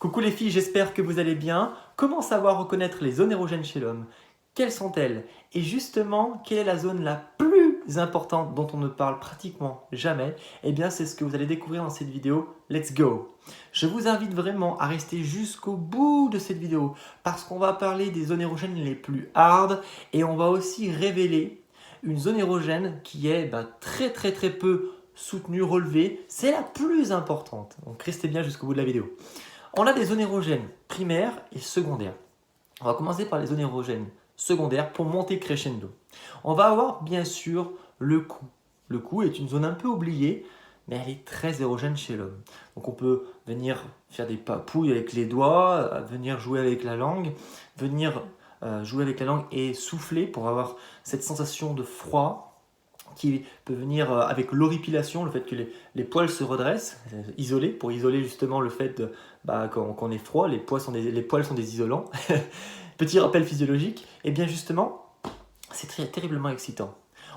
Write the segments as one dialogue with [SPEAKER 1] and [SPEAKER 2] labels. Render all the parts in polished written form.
[SPEAKER 1] Coucou les filles, j'espère que vous allez bien. Comment savoir reconnaître les zones érogènes chez l'homme? Quelles sont-elles? Et justement, quelle est la zone la plus importante dont on ne parle pratiquement jamais? Eh bien, c'est ce que vous allez découvrir dans cette vidéo. Let's go! Je vous invite vraiment à rester jusqu'au bout de cette vidéo parce qu'on va parler des zones érogènes les plus hard et on va aussi révéler une zone érogène qui est très peu soutenue, relevée. C'est la plus importante. Donc restez bien jusqu'au bout de la vidéo. On a des zones érogènes primaires et secondaires. On va commencer par les zones érogènes secondaires pour monter crescendo. On va avoir bien sûr le cou. Le cou est une zone un peu oubliée, mais elle est très érogène chez l'homme. Donc on peut venir faire des papouilles avec les doigts, venir jouer avec la langue, venir jouer avec la langue et souffler pour avoir cette sensation de froid qui peut venir avec l'horripilation, le fait que les poils se redressent, pour isoler justement le fait qu'on est froid, les poils sont des isolants. Petit rappel physiologique, et bien justement, c'est terriblement excitant.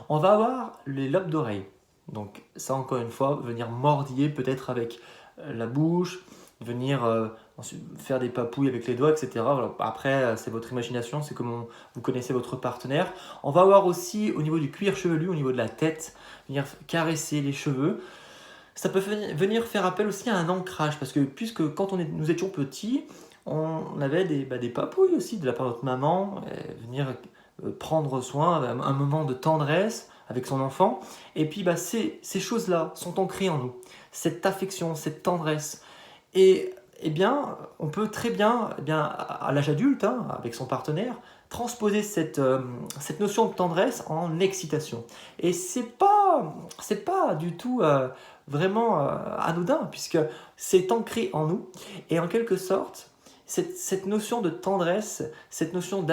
[SPEAKER 1] On va avoir les lobes d'oreille. Donc ça encore une fois, venir mordiller peut-être avec la bouche, venir faire des papouilles avec les doigts, etc. Voilà. Après, c'est votre imagination, c'est comme vous connaissez votre partenaire. On va avoir aussi au niveau du cuir chevelu, au niveau de la tête, venir caresser les cheveux. Ça peut venir faire appel aussi à un ancrage, parce que puisque quand nous étions petits, on avait des papouilles aussi de la part de notre maman, venir prendre soin, un moment de tendresse avec son enfant. Et puis ces choses-là sont ancrées en nous, cette affection, cette tendresse. Et bien, on peut très bien, à l'âge adulte, avec son partenaire, transposer cette notion de tendresse en excitation. Et c'est pas du tout vraiment anodin, puisque c'est ancré en nous. Et en quelque sorte, cette notion de tendresse, cette notion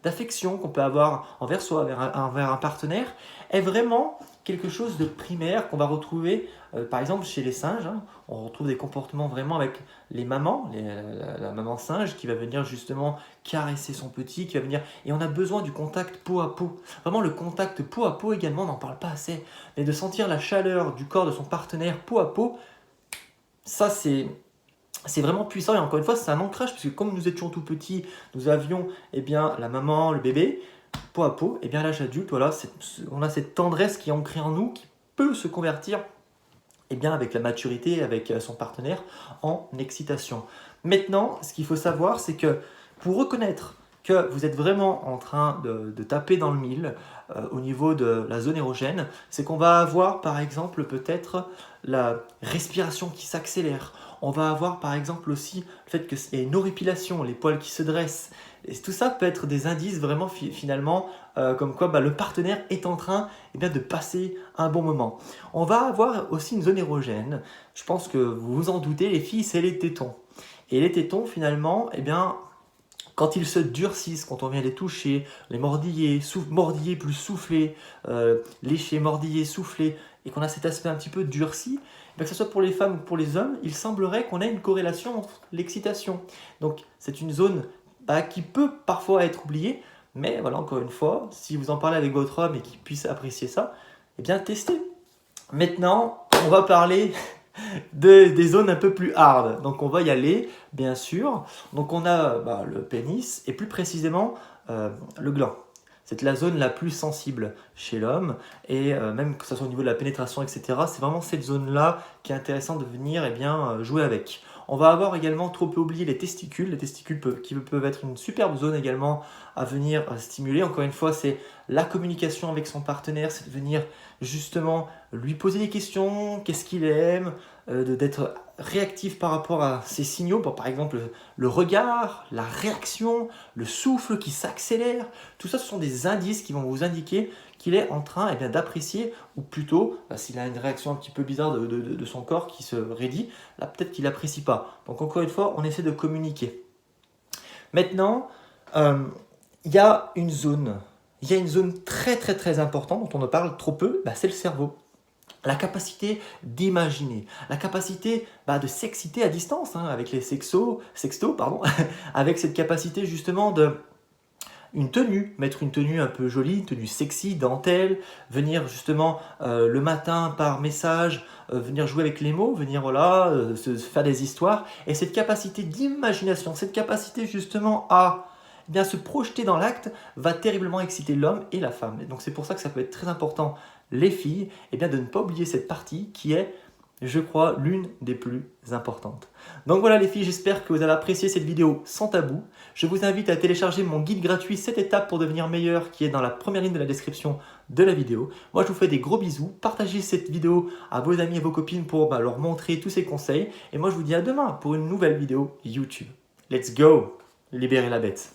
[SPEAKER 1] d'affection qu'on peut avoir envers soi, envers un partenaire, est vraiment quelque chose de primaire qu'on va retrouver par exemple chez les singes. On retrouve des comportements vraiment avec les mamans, la maman singe qui va venir justement caresser son petit, qui va venir, et on a besoin du contact peau à peau. Vraiment le contact peau à peau également, on n'en parle pas assez, mais de sentir la chaleur du corps de son partenaire peau à peau, ça c'est vraiment puissant. Et encore une fois, c'est un ancrage, puisque comme nous étions tout petits, nous avions la maman, le bébé, peau à peau. Et bien à l'âge adulte, voilà, on a cette tendresse qui est ancrée en nous, qui peut se convertir avec la maturité, avec son partenaire, en excitation. Maintenant, ce qu'il faut savoir, c'est que pour reconnaître que vous êtes vraiment en train de taper dans le mille au niveau de la zone érogène, c'est qu'on va avoir par exemple peut-être la respiration qui s'accélère. On va avoir par exemple aussi le fait qu'il y a une horripilation, les poils qui se dressent. Et tout ça peut être des indices vraiment finalement comme quoi le partenaire est en train de passer un bon moment. On va avoir aussi une zone érogène. Je pense que vous vous en doutez, les filles, c'est les tétons. Et les tétons finalement, quand ils se durcissent, quand on vient les toucher, les mordiller, mordiller plus souffler, lécher, mordiller, souffler, et qu'on a cet aspect un petit peu durci, que ce soit pour les femmes ou pour les hommes, il semblerait qu'on ait une corrélation entre l'excitation. Donc c'est une zone qui peut parfois être oubliée, mais voilà, encore une fois, si vous en parlez avec votre homme et qu'il puisse apprécier ça, testez. Maintenant, on va parler des zones un peu plus hard. Donc on va y aller, bien sûr. Donc on a le pénis et plus précisément le gland. C'est la zone la plus sensible chez l'homme et même que ce soit au niveau de la pénétration, etc. C'est vraiment cette zone-là qui est intéressante de venir jouer avec. On va avoir également trop peu oublié les testicules qui peuvent être une superbe zone également à venir stimuler. Encore une fois, c'est la communication avec son partenaire, c'est de venir justement lui poser des questions, qu'est-ce qu'il aime, d'être réactif par rapport à ses signaux, par exemple le regard, la réaction, le souffle qui s'accélère. Tout ça, ce sont des indices qui vont vous indiquer qu'il est en train d'apprécier, ou plutôt, s'il a une réaction un petit peu bizarre de son corps qui se raidit, là peut-être qu'il n'apprécie pas. Donc encore une fois, on essaie de communiquer. Maintenant, il y a une zone très importante dont on ne parle trop peu, c'est le cerveau. La capacité d'imaginer, la capacité de s'exciter à distance avec les sextos, avec cette capacité justement une tenue, mettre une tenue un peu jolie, une tenue sexy, dentelle, venir justement le matin par message, venir jouer avec les mots, venir voilà, se faire des histoires. Et cette capacité d'imagination, cette capacité justement à eh bien, se projeter dans l'acte va terriblement exciter l'homme et la femme. Et donc c'est pour ça que ça peut être très important, les filles, eh bien, de ne pas oublier cette partie qui est, je crois, l'une des plus importantes. Donc voilà les filles, j'espère que vous avez apprécié cette vidéo sans tabou. Je vous invite à télécharger mon guide gratuit 7 étapes pour devenir meilleur qui est dans la première ligne de la description de la vidéo. Moi je vous fais des gros bisous, partagez cette vidéo à vos amis et vos copines pour leur montrer tous ces conseils. Et moi je vous dis à demain pour une nouvelle vidéo YouTube. Let's go, libérer la bête.